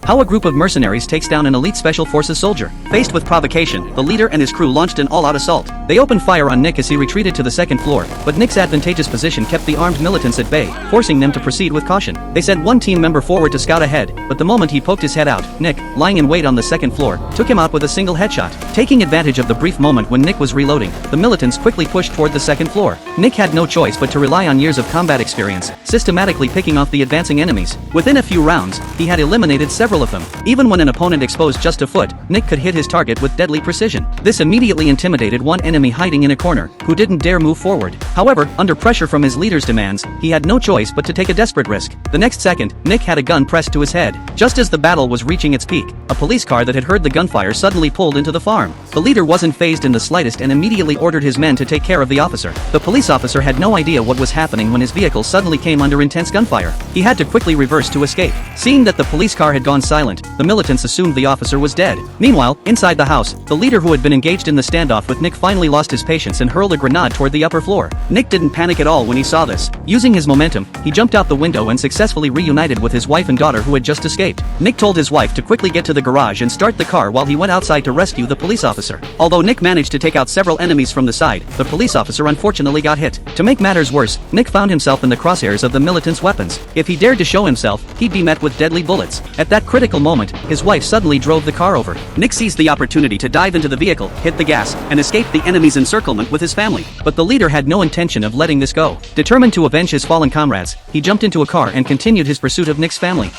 How a group of mercenaries takes down an elite special forces soldier. Faced with provocation, the leader and his crew launched an all-out assault. They opened fire on Nick as he retreated to the second floor, but Nick's advantageous position kept the armed militants at bay, forcing them to proceed with caution. They sent one team member forward to scout ahead, but the moment he poked his head out, Nick, lying in wait on the second floor, took him out with a single headshot. Taking advantage of the brief moment when Nick was reloading, the militants quickly pushed toward the second floor. Nick had no choice but to rely on years of combat experience, systematically picking off the advancing enemies. Within a few rounds, he had eliminated several of them. Even when an opponent exposed just a foot, Nick could hit his target with deadly precision. This immediately intimidated one enemy hiding in a corner, who didn't dare move forward. However, under pressure from his leader's demands, he had no choice but to take a desperate risk. The next second, Nick had a gun pressed to his head. Just as the battle was reaching its peak, a police car that had heard the gunfire suddenly pulled into the farm. The leader wasn't fazed in the slightest and immediately ordered his men to take care of the officer. The police officer had no idea what was happening when his vehicle suddenly came under intense gunfire. He had to quickly reverse to escape. Seeing that the police car had gone silent, the militants assumed the officer was dead. Meanwhile, inside the house, the leader who had been engaged in the standoff with Nick finally lost his patience and hurled a grenade toward the upper floor. Nick didn't panic at all when he saw this. Using his momentum, he jumped out the window and successfully reunited with his wife and daughter who had just escaped. Nick told his wife to quickly get to the garage and start the car while he went outside to rescue the police officer. Although Nick managed to take out several enemies from the side, the police officer unfortunately got hit. To make matters worse, Nick found himself in the crosshairs of the militants' weapons. If he dared to show himself, he'd be met with deadly bullets. At that critical moment, his wife suddenly drove the car over. Nick seized the opportunity to dive into the vehicle, hit the gas, and escape the enemy's encirclement with his family. But the leader had no intention of letting this go. Determined to avenge his fallen comrades, he jumped into a car and continued his pursuit of Nick's family.